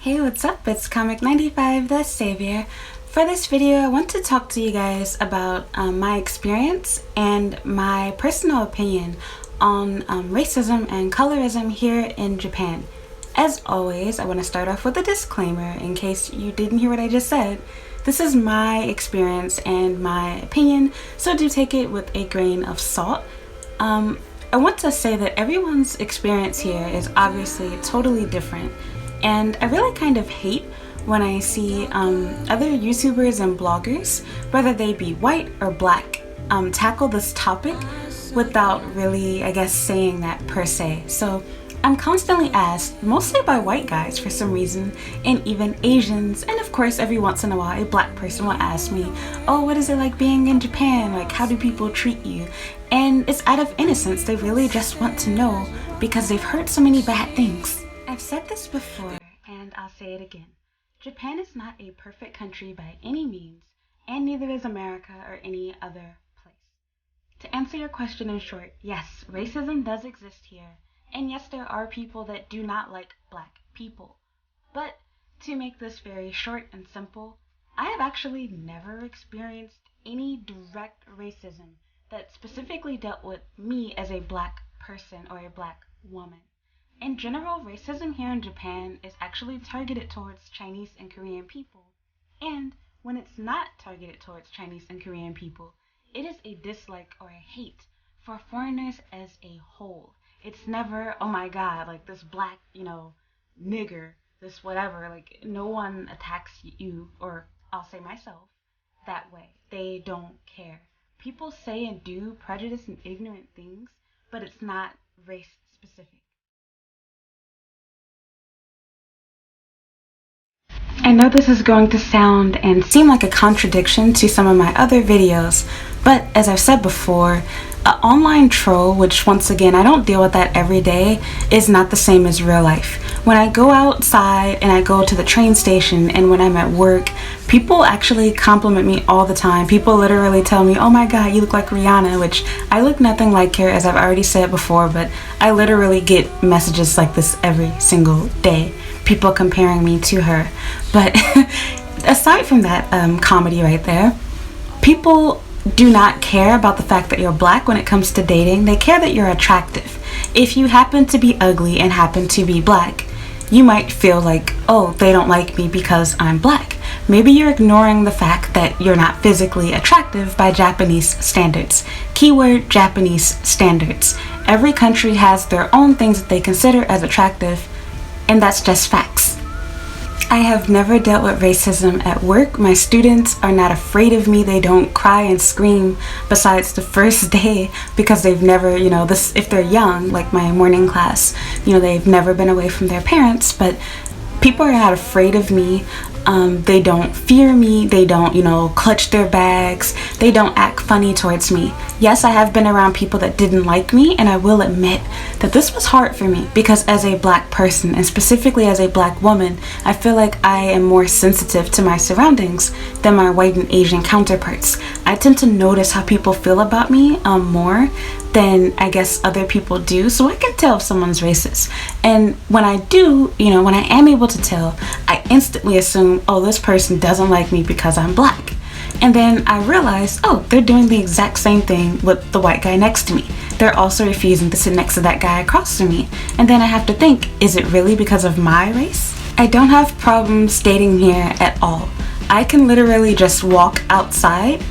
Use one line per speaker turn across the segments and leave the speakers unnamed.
Hey, what's up? It's Comic95, the Savior. For this video, I want to talk to you guys about my experience and my personal opinion on racism and colorism here in Japan. As always, I want to start off with a disclaimer in case you didn't hear what I just said. This is my experience and my opinion, so do take it with a grain of salt. I want to say that everyone's experience here is obviously totally different. And I really kind of hate when I see other YouTubers and bloggers, whether they be white or black, tackle this topic without really, I guess, saying that per se. So I'm constantly asked, mostly by white guys for some reason, and even Asians, and of course every once in a while a black person will ask me, oh, what is it like being in Japan? Like, how do people treat you? And it's out of innocence. They really just want to know because they've heard so many bad things. I've said this before, and I'll say it again. Japan is not a perfect country by any means, and neither is America or any other place. To answer your question in short, yes, racism does exist here, and yes, there are people that do not like black people. But to make this very short and simple, I have actually never experienced any direct racism that specifically dealt with me as a black person or a black woman. In general, racism here in Japan is actually targeted towards Chinese and Korean people. And when it's not targeted towards Chinese and Korean people, it is a dislike or a hate for foreigners as a whole. It's never, oh my god, like this black, nigger, this whatever. Like, no one attacks you, or I'll say myself, that way. They don't care. People say and do prejudice and ignorant things, but it's not race specific. I know this is going to sound and seem like a contradiction to some of my other videos, but as I've said before, an online troll, which once again I don't deal with that every day, is not the same as real life. When I go outside and I go to the train station and when I'm at work, people actually compliment me all the time. People literally tell me, oh my god, you look like Rihanna, which I look nothing like her, as I've already said before, but I literally get messages like this every single day. People comparing me to her. But aside from that comedy right there, people do not care about the fact that you're black when it comes to dating. They care that you're attractive. If you happen to be ugly and happen to be black, you might feel like, oh, they don't like me because I'm black. Maybe you're ignoring the fact that you're not physically attractive by Japanese standards. Keyword Japanese standards. Every country has their own things that they consider as attractive, and that's just facts. I have never dealt with racism at work. My students are not afraid of me. They don't cry and scream besides the first day because they've never, if they're young, like my morning class, they've never been away from their parents, but people are not afraid of me. They don't fear me. They don't, clutch their bags. They don't act funny towards me. Yes, I have been around people that didn't like me, and I will admit that this was hard for me because as a black person, and specifically as a black woman, I feel like I am more sensitive to my surroundings than my white and Asian counterparts. I tend to notice how people feel about me more than I guess other people do, so I can tell if someone's racist. And when I do, when I am able to tell, I instantly assume, oh, this person doesn't like me because I'm black. And then I realize, oh, they're doing the exact same thing with the white guy next to me. They're also refusing to sit next to that guy across from me. And then I have to think, is it really because of my race? I don't have problems dating here at all. I can literally just walk outside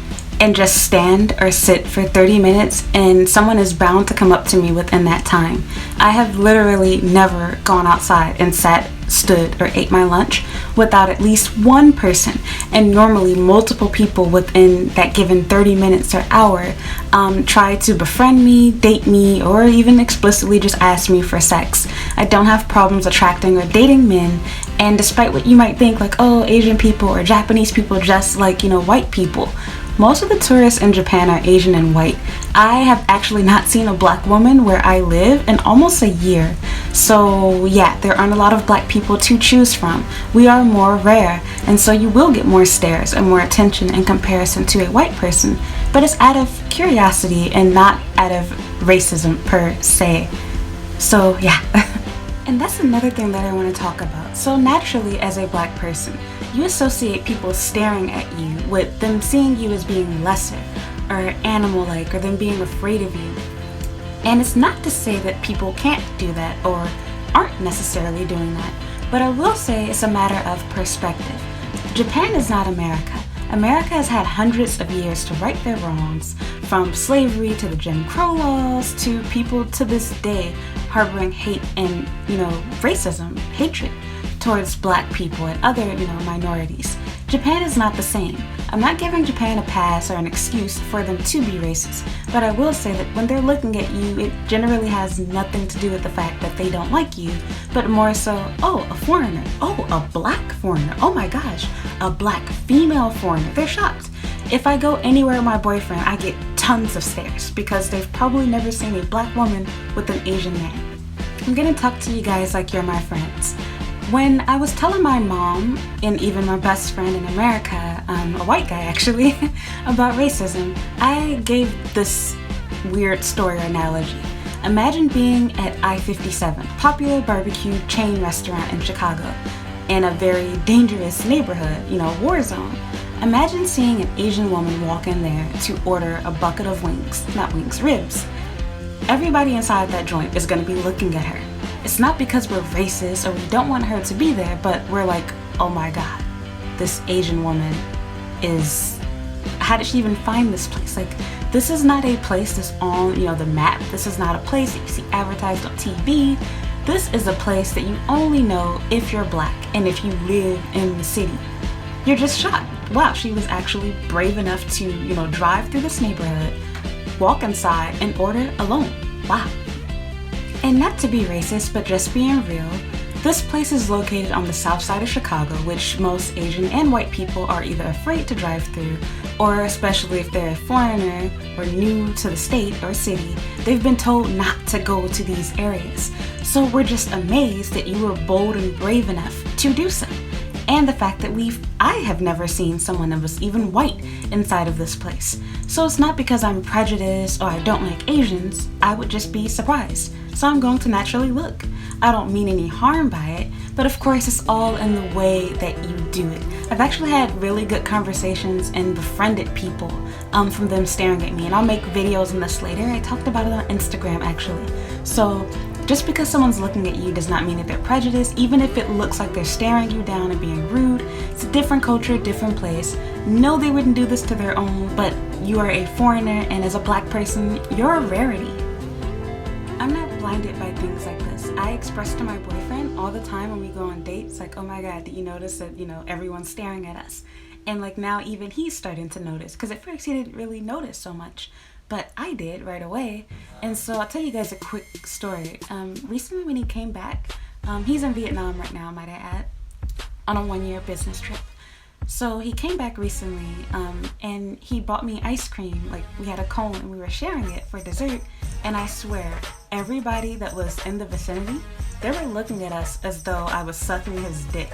and just stand or sit for 30 minutes and someone is bound to come up to me within that time. I have literally never gone outside and sat, stood, or ate my lunch without at least one person, and normally multiple people within that given 30 minutes or hour try to befriend me, date me, or even explicitly just ask me for sex. I don't have problems attracting or dating men, and despite what you might think, like, oh, Asian people or Japanese people just like, white people, most of the tourists in Japan are Asian and white. I have actually not seen a black woman where I live in almost a year. So yeah, there aren't a lot of black people to choose from. We are more rare, and so you will get more stares and more attention in comparison to a white person. But it's out of curiosity and not out of racism per se. So yeah. And that's another thing that I want to talk about. So naturally, as a black person, you associate people staring at you with them seeing you as being lesser or animal-like, or them being afraid of you. And it's not to say that people can't do that or aren't necessarily doing that, but I will say it's a matter of perspective. Japan is not America. America has had hundreds of years to right their wrongs, from slavery to the Jim Crow laws to people to this day harboring hate and, racism, hatred towards black people and other, minorities. Japan is not the same. I'm not giving Japan a pass or an excuse for them to be racist, but I will say that when they're looking at you, it generally has nothing to do with the fact that they don't like you, but more so, oh, a foreigner, oh, a black foreigner, oh my gosh, a black female foreigner. They're shocked. If I go anywhere with my boyfriend, I get tons of stares because they've probably never seen a black woman with an Asian man. I'm gonna talk to you guys like you're my friends. When I was telling my mom, and even my best friend in America, a white guy actually, about racism, I gave this weird story or analogy. Imagine being at I-57, popular barbecue chain restaurant in Chicago, in a very dangerous neighborhood, war zone. Imagine seeing an Asian woman walk in there to order a bucket of ribs. Everybody inside that joint is going to be looking at her. It's not because we're racist or we don't want her to be there, but we're like, oh my god, this Asian woman how did she even find this place? Like, this is not a place that's on, the map. This is not a place that you see advertised on TV. This is a place that you only know if you're black and if you live in the city. You're just shocked. Wow, she was actually brave enough to, drive through this neighborhood, walk inside, and order alone. Wow. And not to be racist, but just being real, this place is located on the south side of Chicago, which most Asian and white people are either afraid to drive through, or especially if they're a foreigner or new to the state or city, they've been told not to go to these areas. So we're just amazed that you were bold and brave enough to do so. And the fact that I have never seen someone that was even white inside of this place. So it's not because I'm prejudiced or I don't like Asians, I would just be surprised. So I'm going to naturally look. I don't mean any harm by it, but of course it's all in the way that you do it. I've actually had really good conversations and befriended people from them staring at me, and I'll make videos on this later. I talked about it on Instagram actually. So just because someone's looking at you does not mean that they're prejudiced, even if it looks like they're staring you down and being rude. It's a different culture, different place. No, they wouldn't do this to their own, but you are a foreigner, and as a black person, you're a rarity. I'm not blinded by things like this. I express to my boyfriend all the time when we go on dates, like, oh my god, did you notice that, everyone's staring at us? And like now even he's starting to notice, because at first he didn't really notice so much, but I did right away. And so I'll tell you guys a quick story. Recently when he came back, he's in Vietnam right now, might I add, on a 1-year business trip. So he came back recently, and he bought me ice cream. Like, we had a cone and we were sharing it for dessert, and I swear, everybody that was in the vicinity, they were looking at us as though I was sucking his dick.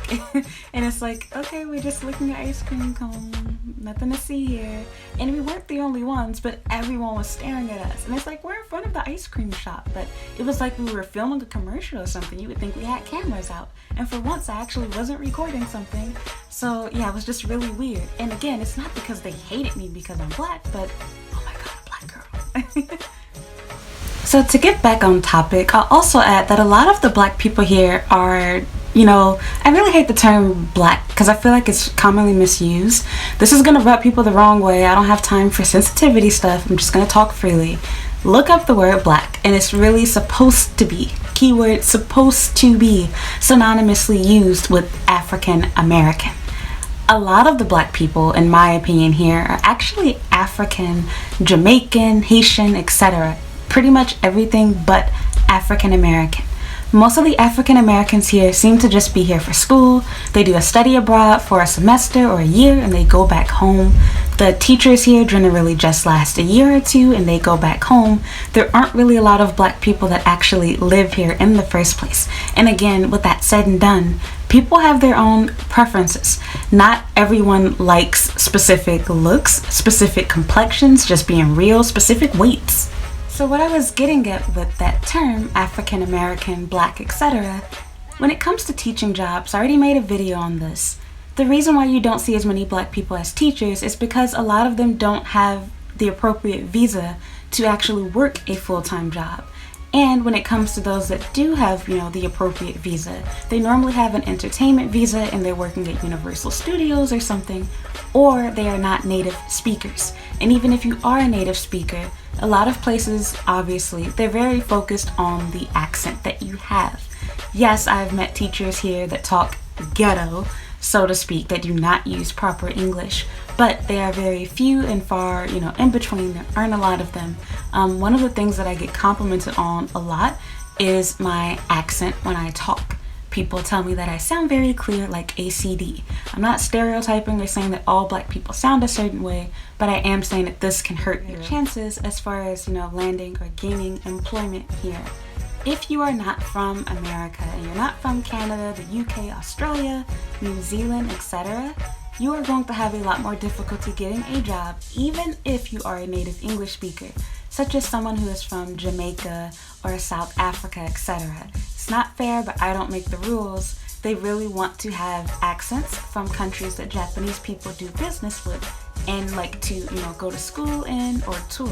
And it's like, okay, we're just looking at ice cream cone, nothing to see here. And we weren't the only ones, but everyone was staring at us. And it's like, we're in front of the ice cream shop, but it was like we were filming a commercial or something. You would think we had cameras out. And for once, I actually wasn't recording something. So yeah, it was just really weird. And again, it's not because they hated me because I'm black, but oh my god, a black girl. So to get back on topic, I'll also add that a lot of the black people here are, I really hate the term black because I feel like it's commonly misused. This is going to rub people the wrong way. I don't have time for sensitivity stuff. I'm just going to talk freely. Look up the word black, and it's really supposed to be, keyword supposed to be, synonymously used with African American. A lot of the black people, in my opinion here, are actually African, Jamaican, Haitian, etc. Pretty much everything but African American. Most of the African Americans here seem to just be here for school. They do a study abroad for a semester or a year and they go back home. The teachers here generally just last a year or two and they go back home. There aren't really a lot of black people that actually live here in the first place. And again, with that said and done, people have their own preferences. Not everyone likes specific looks, specific complexions, just being real, specific weights. So what I was getting at with that term, African American, Black, etc., when it comes to teaching jobs, I already made a video on this. The reason why you don't see as many Black people as teachers is because a lot of them don't have the appropriate visa to actually work a full-time job. And when it comes to those that do have, the appropriate visa, they normally have an entertainment visa and they're working at Universal Studios or something, or they are not native speakers. And even if you are a native speaker, a lot of places, obviously, they're very focused on the accent that you have. Yes, I've met teachers here that talk ghetto, so to speak, that do not use proper English, but they are very few and far, in between. There aren't a lot of them. One of the things that I get complimented on a lot is my accent when I talk. People tell me that I sound very clear, like ACD. I'm not stereotyping or saying that all Black people sound a certain way, but I am saying that this can hurt your chances as far as, landing or gaining employment here. If you are not from America and you're not from Canada, the UK, Australia, New Zealand, etc., you are going to have a lot more difficulty getting a job, even if you are a native English speaker, such as someone who is from Jamaica or South Africa, etc. It's not fair, but I don't make the rules. They really want to have accents from countries that Japanese people do business with and like to, go to school in or tour,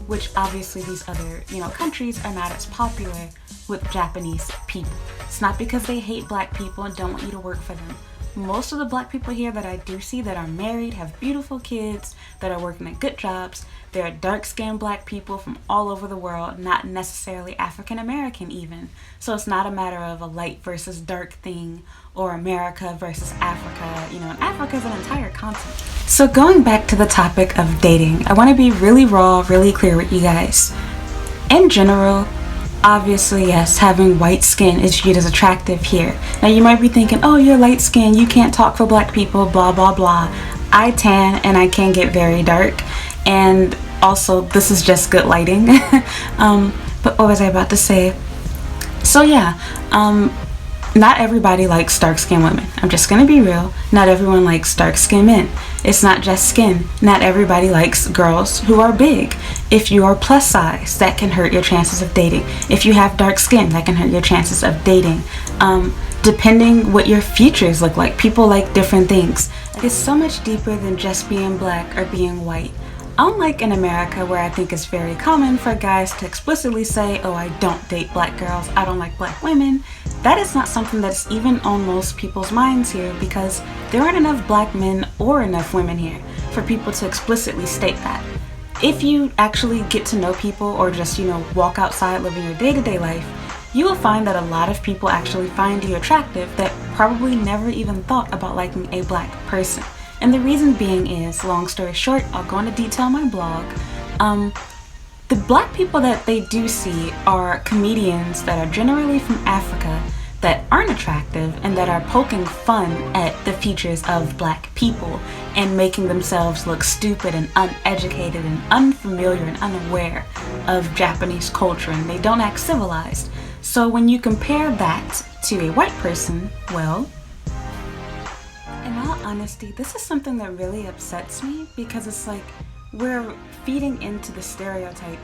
which obviously these other, countries are not as popular with Japanese people. It's not because they hate Black people and don't want you to work for them. Most of the Black people here that I do see that are married, have beautiful kids, that are working at good jobs, they're dark-skinned Black people from all over the world, not necessarily African American even. So it's not a matter of a light versus dark thing or America versus Africa. And Africa is an entire continent. So going back to the topic of dating, I want to be really raw, really clear with you guys. In general, obviously, yes, having white skin is viewed as attractive here. Now you might be thinking, oh, you're light skinned, you can't talk for Black people, blah, blah, blah. I tan and I can get very dark. And also, this is just good lighting. But what was I about to say? So yeah, not everybody likes dark-skinned women. I'm just gonna be real. Not everyone likes dark-skinned men. It's not just skin. Not everybody likes girls who are big. If you are plus size, that can hurt your chances of dating. If you have dark skin, that can hurt your chances of dating. Depending what your features look like, people like different things. It's so much deeper than just being Black or being white. Unlike in America, where I think it's very common for guys to explicitly say, oh, I don't date Black girls, I don't like Black women, that is not something that's even on most people's minds here because there aren't enough Black men or enough women here for people to explicitly state that. If you actually get to know people or just, walk outside living your day-to-day life, you will find that a lot of people actually find you attractive that probably never even thought about liking a Black person. And the reason being is, long story short, I'll go into detail on my blog. The Black people that they do see are comedians that are generally from Africa that aren't attractive and that are poking fun at the features of Black people and making themselves look stupid and uneducated and unfamiliar and unaware of Japanese culture, and they don't act civilized. So when you compare that to a white person, well, in all honesty, this is something that really upsets me because it's like we're feeding into the stereotype,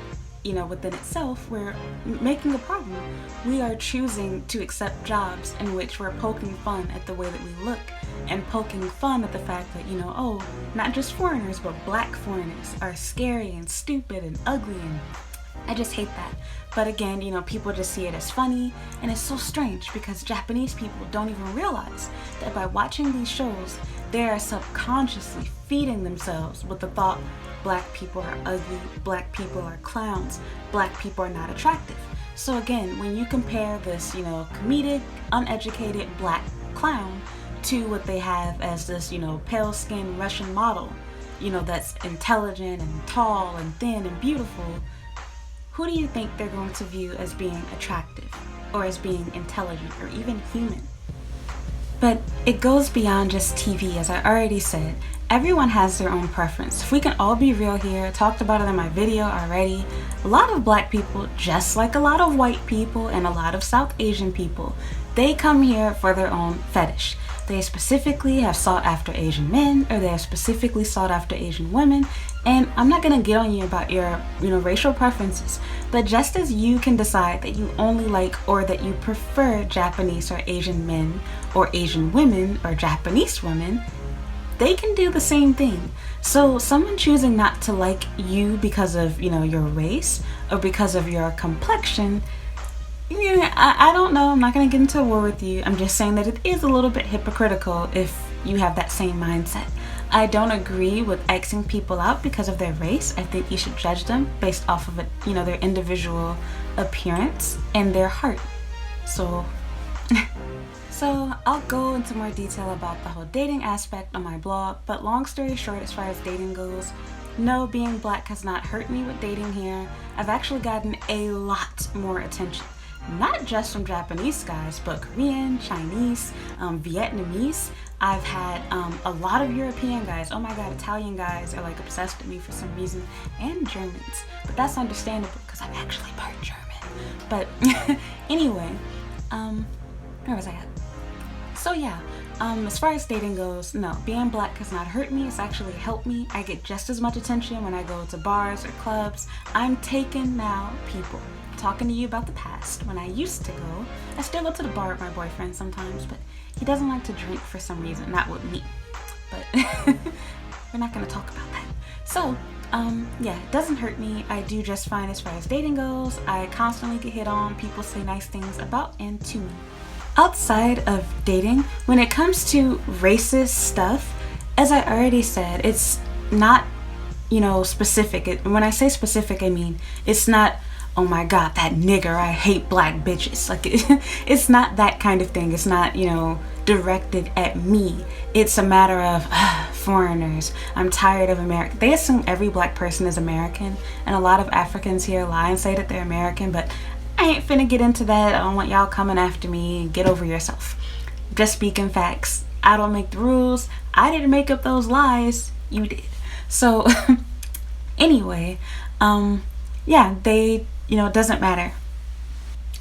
within itself. We're making a problem. We are choosing to accept jobs in which we're poking fun at the way that we look and poking fun at the fact that, oh, not just foreigners, but Black foreigners are scary and stupid and ugly, and I just hate that. But again, people just see it as funny, and it's so strange because Japanese people don't even realize that by watching these shows, they are subconsciously feeding themselves with the thought Black people are ugly, Black people are clowns, Black people are not attractive. So again, when you compare this, comedic, uneducated Black clown to what they have as this, pale-skinned Russian model, that's intelligent and tall and thin and beautiful, who do you think they're going to view as being attractive or as being intelligent or even human? But it goes beyond just TV, as I already said. Everyone has their own preference. If we can all be real here, I talked about it in my video already, a lot of Black people, just like a lot of white people and a lot of South Asian people, they come here for their own fetish. They specifically have sought after Asian men, or they have specifically sought after Asian women. And I'm not gonna get on you about your, racial preferences, but just as you can decide that you only like or that you prefer Japanese or Asian men or Asian women or Japanese women, they can do the same thing. So someone choosing not to like you because of, your race or because of your complexion, I don't know, I'm not going to get into a war with you. I'm just saying that it is a little bit hypocritical if you have that same mindset. I don't agree with Xing people out because of their race. I think you should judge them based off of it, their individual appearance and their heart. So I'll go into more detail about the whole dating aspect on my blog, but long story short, as far as dating goes, no, being black has not hurt me with dating here. I've actually gotten a lot more attention. Not just from Japanese guys, but Korean, Chinese, Vietnamese. I've had a lot of European guys. Oh my god, Italian guys are like obsessed with me for some reason, and Germans. But that's understandable because I'm actually part German. But anyway, where was I at? So yeah, as far as dating goes, no, being black has not hurt me. It's actually helped me. I get just as much attention when I go to bars or clubs. I'm taking now people. Talking to you about the past. When I used to go, I still go to the bar with my boyfriend sometimes, but he doesn't like to drink for some reason, not with me. But we're not gonna talk about that. So, yeah, it doesn't hurt me. I do just fine as far as dating goes. I constantly get hit on. People say nice things about and to me. Outside of dating, when it comes to racist stuff, as I already said, it's not, specific. When I say specific, I mean, it's not, oh my god, that nigger, I hate black bitches. Like, it's not that kind of thing. It's not, directed at me. It's a matter of foreigners. I'm tired of America. They assume every black person is American, and a lot of Africans here lie and say that they're American, but I ain't finna get into that. I don't want y'all coming after me. Get over yourself. Just speaking facts. I don't make the rules. I didn't make up those lies. You did. So, anyway, yeah, it doesn't matter.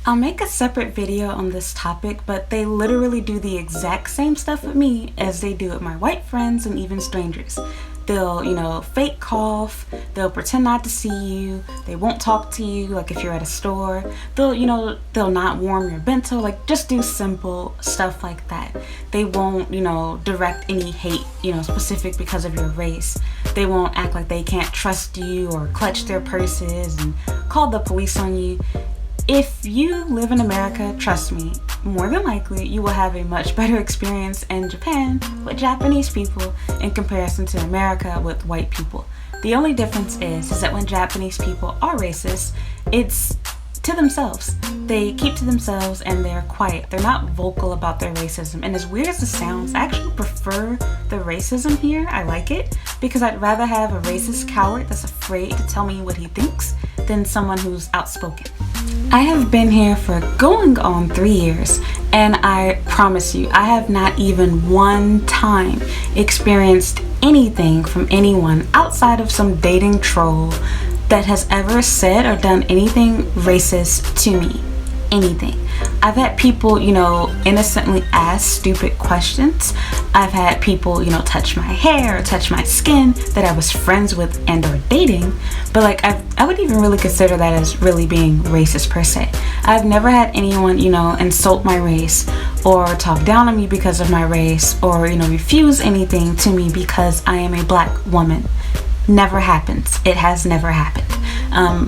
I'll make a separate video on this topic, but they literally do the exact same stuff with me as they do with my white friends and even strangers. They'll, fake cough, they'll pretend not to see you, they won't talk to you, like if you're at a store, they'll not warm your bento, like just do simple stuff like that. They won't, direct any hate, specific because of your race. They won't act like they can't trust you or clutch their purses and call the police on you. If you live in America, trust me, more than likely you will have a much better experience in Japan with Japanese people in comparison to America with white people. The only difference is that when Japanese people are racist, it's to themselves. They keep to themselves and they're quiet. They're not vocal about their racism. And as weird as it sounds, I actually prefer the racism here. I like it because I'd rather have a racist coward that's afraid to tell me what he thinks than someone who's outspoken. I have been here for going on 3 years, and I promise you, I have not even one time experienced anything from anyone outside of some dating troll that has ever said or done anything racist to me. Anything. I've had people, innocently ask stupid questions. I've had people, touch my hair or touch my skin that I was friends with and or dating. But like, I would even really consider that as really being racist per se. I've never had anyone, insult my race or talk down on me because of my race or, refuse anything to me because I am a black woman. Never happens. It has never happened.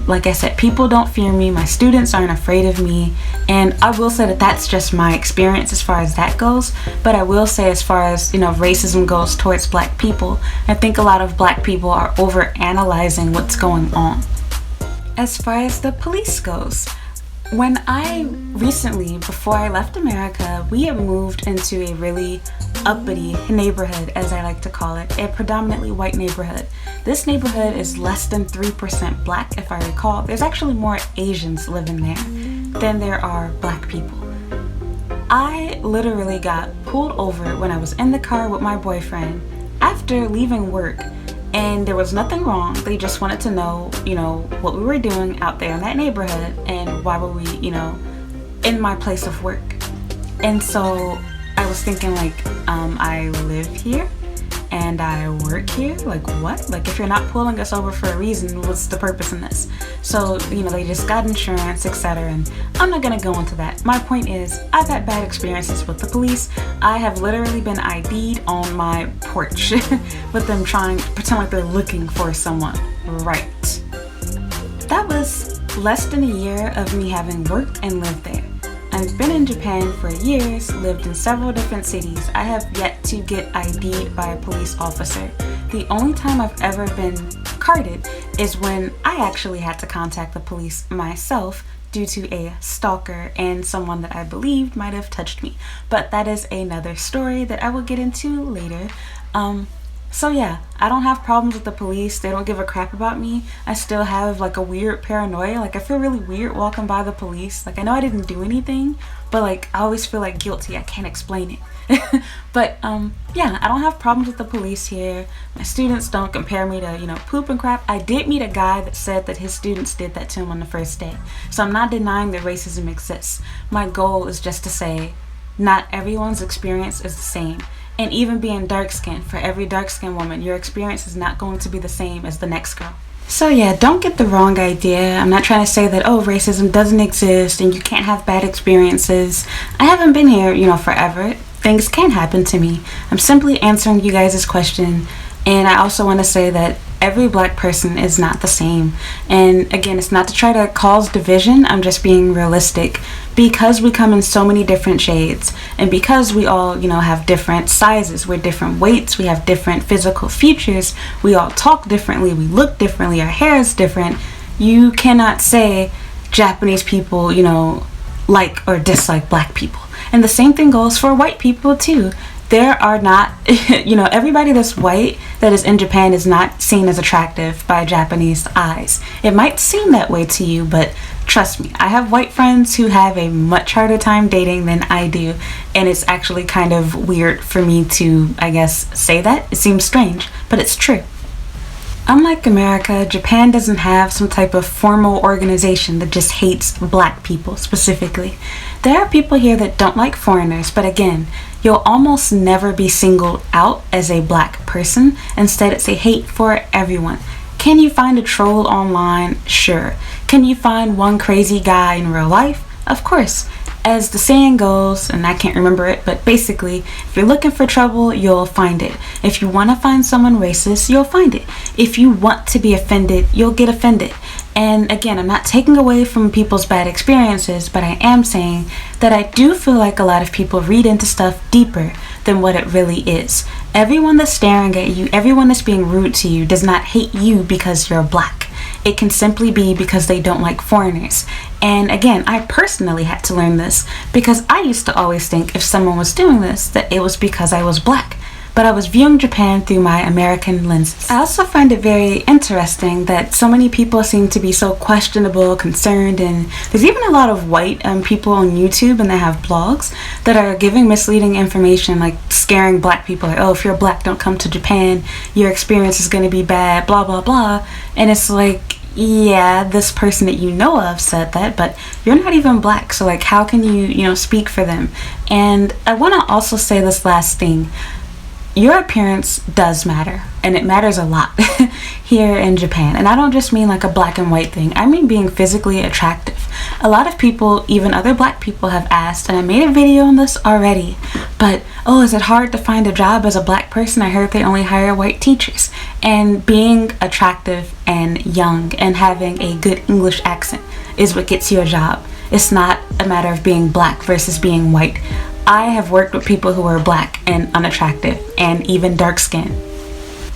Like I said, people don't fear me. My students aren't afraid of me. And I will say that that's just my experience as far as that goes. But I will say as far as, racism goes towards black people, I think a lot of black people are overanalyzing what's going on. As far as the police goes, when I recently, before I left America, we had moved into a really uppity neighborhood, as I like to call it, a predominantly white neighborhood. This neighborhood is less than 3% black, if I recall. There's actually more Asians living there than there are black people. I literally got pulled over when I was in the car with my boyfriend after leaving work, and there was nothing wrong. They just wanted to know, what we were doing out there in that neighborhood and why were we, in my place of work. And so I was thinking like, I live here and I work here. Like what? Like if you're not pulling us over for a reason, what's the purpose in this? So, they just got insurance, etc. And I'm not gonna go into that. My point is, I've had bad experiences with the police. I have literally been ID'd on my porch with them trying to pretend like they're looking for someone. Right. That was less than a year of me having worked and lived there. I've been in Japan for years, lived in several different cities. I have yet to get ID'd by a police officer. The only time I've ever been carded is when I actually had to contact the police myself due to a stalker and someone that I believed might have touched me. But that is another story that I will get into later. So yeah, I don't have problems with the police. They don't give a crap about me. I still have like a weird paranoia. Like I feel really weird walking by the police. Like I know I didn't do anything, but like I always feel like guilty. I can't explain it. But yeah, I don't have problems with the police here. My students don't compare me to, poop and crap. I did meet a guy that said that his students did that to him on the first day. So I'm not denying that racism exists. My goal is just to say not everyone's experience is the same. And even being dark-skinned, for every dark-skinned woman, your experience is not going to be the same as the next girl. So yeah, don't get the wrong idea. I'm not trying to say that, racism doesn't exist and you can't have bad experiences. I haven't been here, forever. Things can happen to me. I'm simply answering you guys' question. And I also want to say that every black person is not the same. And again, it's not to try to cause division. I'm just being realistic. Because we come in so many different shades, and because we all, have different sizes, we're different weights, we have different physical features, we all talk differently, we look differently, our hair is different, you cannot say Japanese people, like or dislike black people. And the same thing goes for white people too. There are not, everybody that's white that is in Japan is not seen as attractive by Japanese eyes. It might seem that way to you, but trust me, I have white friends who have a much harder time dating than I do, and it's actually kind of weird for me to, I guess, say that. It seems strange, but it's true. Unlike America, Japan doesn't have some type of formal organization that just hates black people specifically. There are people here that don't like foreigners, but again, you'll almost never be singled out as a black person. Instead, it's a hate for everyone. Can you find a troll online? Sure. Can you find one crazy guy in real life? Of course. As the saying goes, and I can't remember it, but basically, if you're looking for trouble, you'll find it. If you want to find someone racist, you'll find it. If you want to be offended, you'll get offended. And again, I'm not taking away from people's bad experiences, but I am saying that I do feel like a lot of people read into stuff deeper than what it really is. Everyone that's staring at you, everyone that's being rude to you does not hate you because you're black. It can simply be because they don't like foreigners. And again, I personally had to learn this because I used to always think if someone was doing this, that it was because I was black. But I was viewing Japan through my American lenses. I also find it very interesting that so many people seem to be so questionable, concerned, and there's even a lot of white people on YouTube and they have blogs that are giving misleading information, like scaring black people, like, oh, if you're black, don't come to Japan, your experience is going to be bad, blah, blah, blah. And it's like, yeah, this person that you know of said that, but you're not even black, so like how can you speak for them? And I want to also say this last thing. Your appearance does matter, and it matters a lot here in Japan. And I don't just mean like a black and white thing. I mean being physically attractive. A lot of people, even other black people, have asked, and I made a video on this already, but is it hard to find a job as a black person? I heard they only hire white teachers. And being attractive and young and having a good English accent is what gets you a job. It's not a matter of being black versus being white. I have worked with people who are black and unattractive and even dark skinned.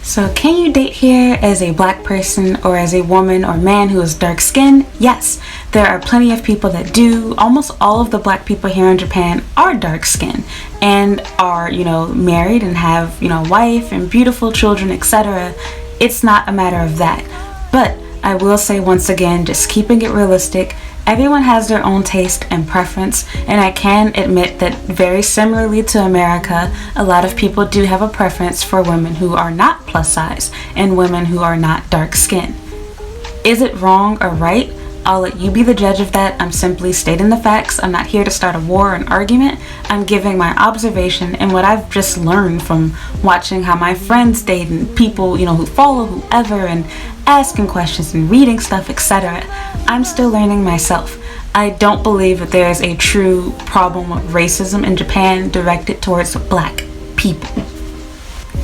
So can you date here as a black person or as a woman or man who is dark skinned? Yes, there are plenty of people that do. Almost all of the black people here in Japan are dark skinned and are, married and have, wife and beautiful children, etc. It's not a matter of that. But I will say once again, just keeping it realistic, everyone has their own taste and preference, and I can admit that very similarly to America, a lot of people do have a preference for women who are not plus size and women who are not dark skinned. Is it wrong or right? I'll let you be the judge of that. I'm simply stating the facts. I'm not here to start a war or an argument. I'm giving my observation and what I've just learned from watching how my friends date and people, who follow whoever and asking questions and reading stuff, etc. I'm still learning myself. I don't believe that there is a true problem with racism in Japan directed towards black people.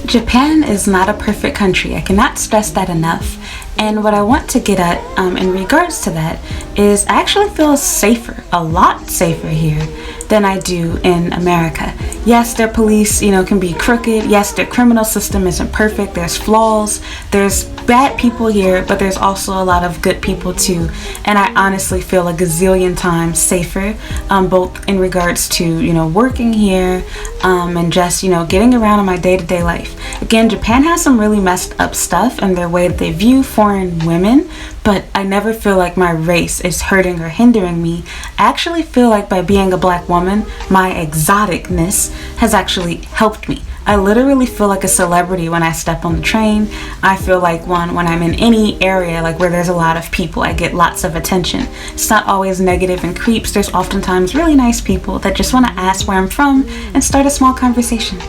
Japan is not a perfect country. I cannot stress that enough. And what I want to get at in regards to that is I actually feel safer, a lot safer here than I do in America. Yes, their police, can be crooked. Yes, their criminal system isn't perfect. There's flaws. There's bad people here, but there's also a lot of good people too. And I honestly feel a gazillion times safer, both in regards to, working here and just, getting around in my day-to-day life. Again, Japan has some really messed up stuff in their way that they view foreign women, but I never feel like my race is hurting or hindering me. I actually feel like by being a black woman, my exoticness has actually helped me. I literally feel like a celebrity when I step on the train. I feel like one when I'm in any area like where there's a lot of people. I get lots of attention. It's not always negative and creeps. There's oftentimes really nice people that just want to ask where I'm from and start a small conversation.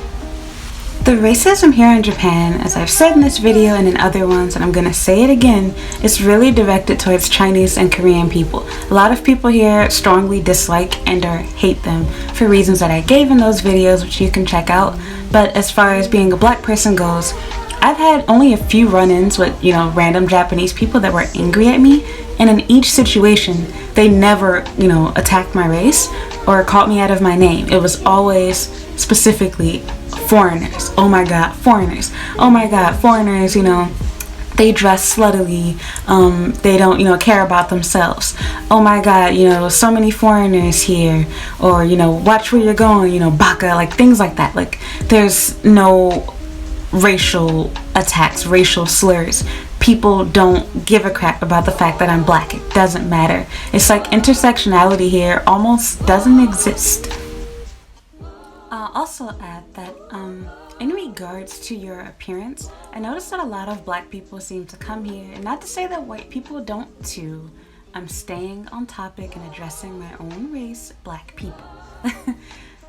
The racism here in Japan, as I've said in this video and in other ones, and I'm gonna say it again, is really directed towards Chinese and Korean people. A lot of people here strongly dislike and or hate them for reasons that I gave in those videos, which you can check out. But as far as being a black person goes, I've had only a few run-ins with, random Japanese people that were angry at me, and in each situation, they never, attacked my race or called me out of my name. It was always specifically foreigners. Oh my god, foreigners. Oh my god, foreigners, they dress sluttily. They don't, care about themselves. Oh my god, so many foreigners here. Or, watch where you're going, baka, like things like that. Like, there's no racial attacks, racial slurs. People don't give a crap about the fact that I'm black. It doesn't matter. It's like intersectionality here almost doesn't exist. I'll also add that in regards to your appearance, I noticed that a lot of black people seem to come here, and not to say that white people don't too. I'm staying on topic and addressing my own race, black people.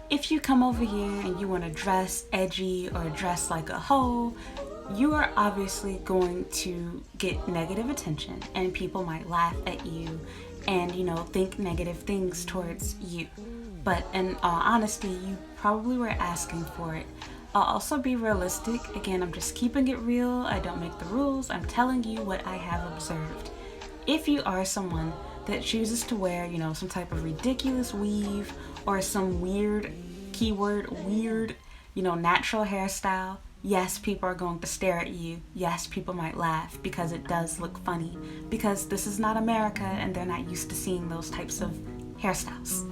If you come over here and you want to dress edgy or dress like a hoe, you are obviously going to get negative attention, and people might laugh at you and, think negative things towards you. But in all honesty, you probably were asking for it. I'll also be realistic. Again, I'm just keeping it real. I don't make the rules. I'm telling you what I have observed. If you are someone that chooses to wear, some type of ridiculous weave or some weird, keyword weird, natural hairstyle, yes, people are going to stare at you. Yes, people might laugh because it does look funny, because this is not America and they're not used to seeing those types of hairstyles.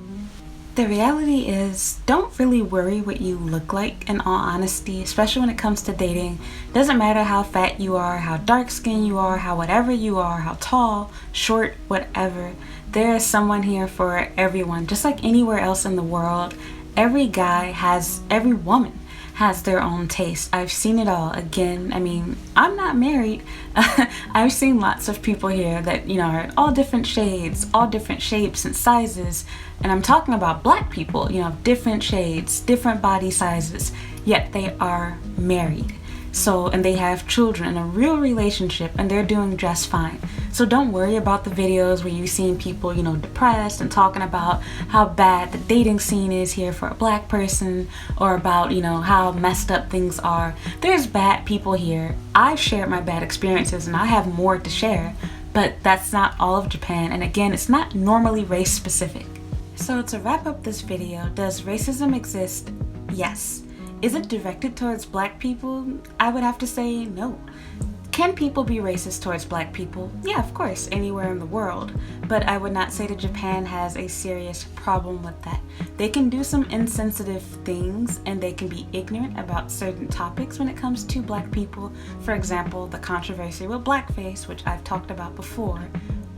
The reality is, don't really worry what you look like, in all honesty, especially when it comes to dating. Doesn't matter how fat you are, how dark skinned you are, how whatever you are, how tall, short, whatever. There is someone here for everyone, just like anywhere else in the world. Every woman has their own taste. I've seen it all. Again, I'm not married. I've seen lots of people here that, are all different shades, all different shapes and sizes. And I'm talking about black people, different shades, different body sizes, yet they are married. So, and they have children, a real relationship, and they're doing just fine. So don't worry about the videos where you've seen people, depressed and talking about how bad the dating scene is here for a black person, or about, how messed up things are. There's bad people here. I've shared my bad experiences and I have more to share, but that's not all of Japan. And again, it's not normally race specific. So to wrap up this video, does racism exist? Yes. Is it directed towards black people? I would have to say no. Can people be racist towards black people? Yeah, of course, anywhere in the world. But I would not say that Japan has a serious problem with that. They can do some insensitive things and they can be ignorant about certain topics when it comes to black people. For example, the controversy with blackface, which I've talked about before.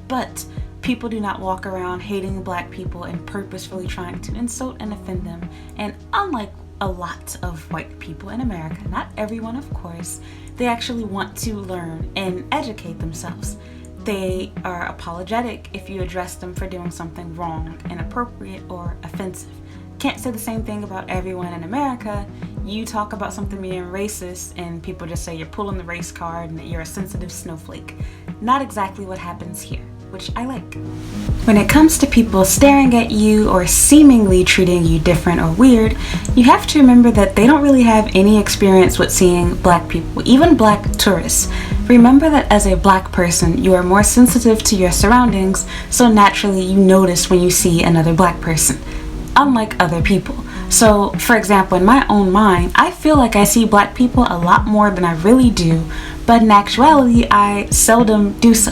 But people do not walk around hating black people and purposefully trying to insult and offend them. And unlike a lot of white people in America, not everyone of course, they actually want to learn and educate themselves. They are apologetic if you address them for doing something wrong, inappropriate, or offensive. Can't say the same thing about everyone in America. You talk about something being racist and people just say you're pulling the race card and that you're a sensitive snowflake. Not exactly what happens here, which I like. When it comes to people staring at you or seemingly treating you different or weird, you have to remember that they don't really have any experience with seeing black people, even black tourists. Remember that as a black person, you are more sensitive to your surroundings, so naturally you notice when you see another black person, unlike other people. So, for example, in my own mind, I feel like I see black people a lot more than I really do, but in actuality, I seldom do so.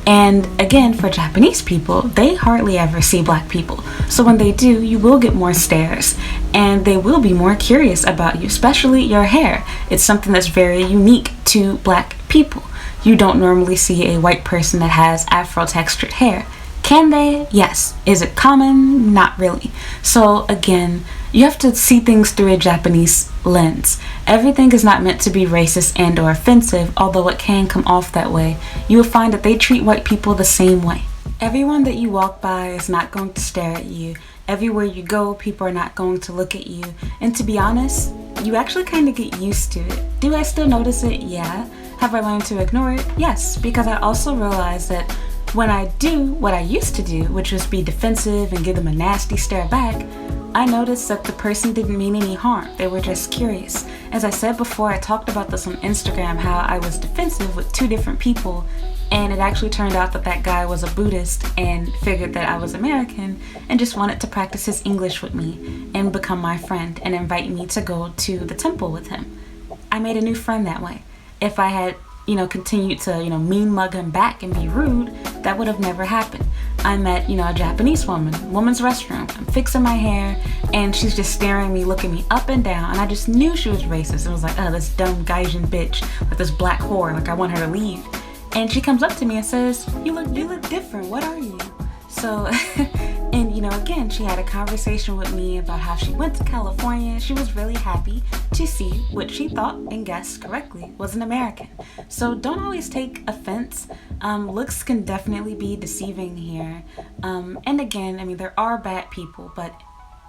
And again, for Japanese people, they hardly ever see black people. So when they do, you will get more stares, and they will be more curious about you, especially your hair. It's something that's very unique to black people. You don't normally see a white person that has afro-textured hair. Can they? Yes. Is it common? Not really. So again, you have to see things through a Japanese lens. Everything is not meant to be racist and or offensive, although it can come off that way. You will find that they treat white people the same way. Everyone that you walk by is not going to stare at you. Everywhere you go, people are not going to look at you. And to be honest, you actually kind of get used to it. Do I still notice it? Yeah. Have I learned to ignore it? Yes, because I also realize that when I do what I used to do, which was be defensive and give them a nasty stare back, I noticed that the person didn't mean any harm. They were just curious. As I said before, I talked about this on Instagram, how I was defensive with two different people, and it actually turned out that that guy was a Buddhist and figured that I was American and just wanted to practice his English with me and become my friend and invite me to go to the temple with him. I made a new friend that way. If I had continued to, mean mug him back and be rude, that would have never happened. I met, a Japanese woman's restroom. I'm fixing my hair, and she's just staring at me, looking me up and down, and I just knew she was racist. It was like, oh, this dumb Gaijin bitch with this black whore, like I want her to leave. And she comes up to me and says, you look different, what are you? So, and again, she had a conversation with me about how she went to California. She was really happy to see what she thought and guessed correctly was an American. So don't always take offense. Looks can definitely be deceiving here. And again, there are bad people, but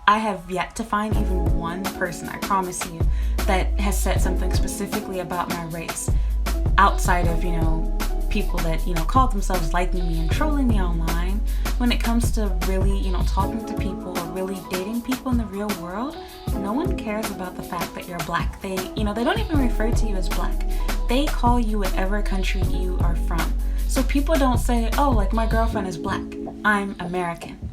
I have yet to find even one person, I promise you, that has said something specifically about my race outside of, people that, call themselves liking me and trolling me online. When it comes to really, talking to people or really dating people in the real world, no one cares about the fact that you're black. They don't even refer to you as black. They call you whatever country you are from. So people don't say, oh, like my girlfriend is black, I'm American.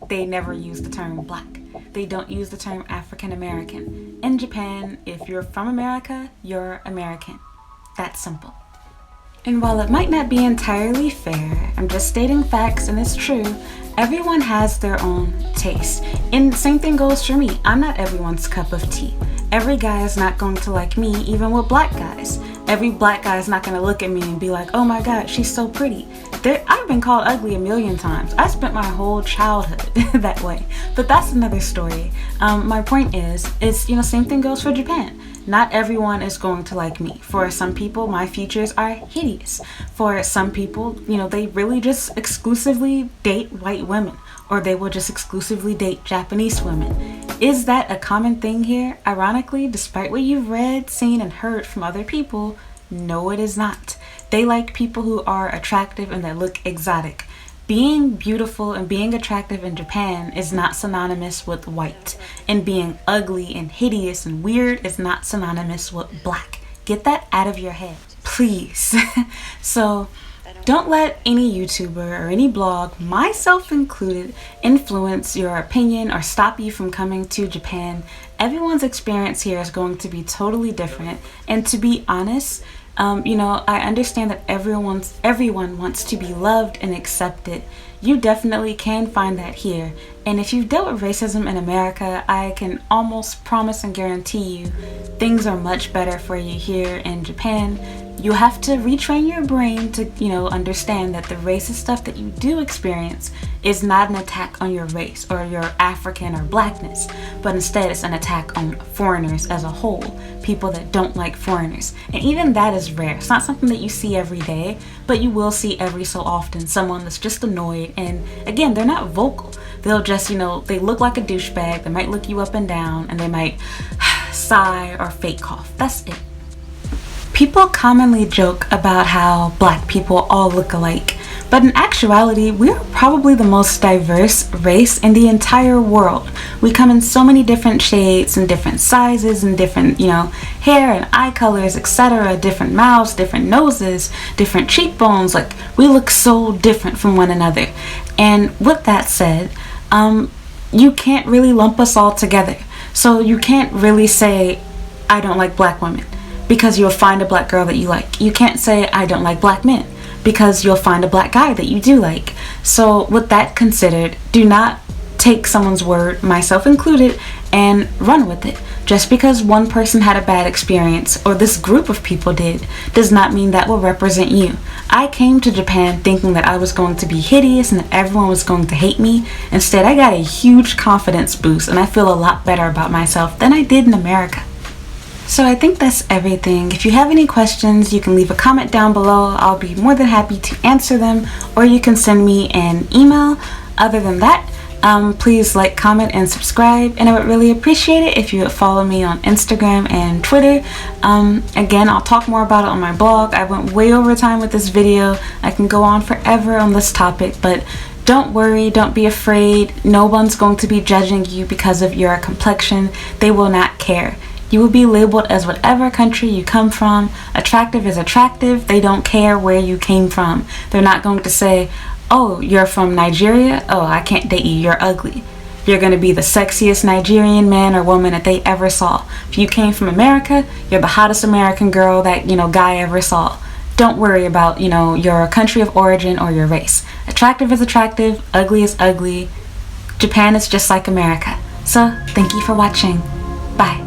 They never use the term black. They don't use the term African American. In Japan, if you're from America, you're American. That's simple. And while it might not be entirely fair, I'm just stating facts and it's true, everyone has their own taste. And the same thing goes for me. I'm not everyone's cup of tea. Every guy is not going to like me, even with black guys. Every black guy is not going to look at me and be like, oh my God, she's so pretty. I've been called ugly a million times. I spent my whole childhood that way. But that's another story. My point is, same thing goes for Japan. Not everyone is going to like me. For some people, my features are hideous. For some people, they really just exclusively date white women, or they will just exclusively date Japanese women. Is that a common thing here? Ironically, despite what you've read, seen, and heard from other people, no, it is not. They like people who are attractive and that look exotic. Being beautiful and being attractive in Japan is not synonymous with white. And being ugly and hideous and weird is not synonymous with black. Get that out of your head, please. So don't let any YouTuber or any blog, myself included, influence your opinion or stop you from coming to Japan. Everyone's experience here is going to be totally different. And to be honest, I understand that everyone wants to be loved and accepted. You definitely can find that here. And if you've dealt with racism in America, I can almost promise and guarantee you things are much better for you here in Japan. You have to retrain your brain to, understand that the racist stuff that you do experience is not an attack on your race or your African or blackness, but instead it's an attack on foreigners as a whole. people that don't like foreigners. And even that is rare. It's not something that you see every day, but you will see every so often someone that's just annoyed. And again, they're not vocal. They'll just, they look like a douchebag. They might look you up and down, and they might sigh or fake cough. That's it. People commonly joke about how black people all look alike, but in actuality, we are probably the most diverse race in the entire world. We come in so many different shades and different sizes and different, hair and eye colors, etc., different mouths, different noses, different cheekbones. Like, we look so different from one another. And with that said, you can't really lump us all together. So you can't really say, I don't like black women, because you'll find a black girl that you like. You can't say, I don't like black men, because you'll find a black guy that you do like. So with that considered, do not take someone's word, myself included, and run with it. Just because one person had a bad experience, or this group of people did, does not mean that will represent you. I came to Japan thinking that I was going to be hideous and that everyone was going to hate me. Instead, I got a huge confidence boost, and I feel a lot better about myself than I did in America. So I think that's everything. If you have any questions, you can leave a comment down below. I'll be more than happy to answer them, or you can send me an email. Other than that, please like, comment, and subscribe, and I would really appreciate it if you would follow me on Instagram and Twitter. Again, I'll talk more about it on my blog. I went way over time with this video. I can go on forever on this topic, but don't worry, don't be afraid. No one's going to be judging you because of your complexion. They will not care. You will be labeled as whatever country you come from. Attractive is attractive. They don't care where you came from. They're not going to say, oh, you're from Nigeria? Oh, I can't date you. You're ugly. You're going to be the sexiest Nigerian man or woman that they ever saw. If you came from America, you're the hottest American girl that, guy ever saw. Don't worry about, your country of origin or your race. Attractive is attractive. Ugly is ugly. Japan is just like America. So, thank you for watching. Bye.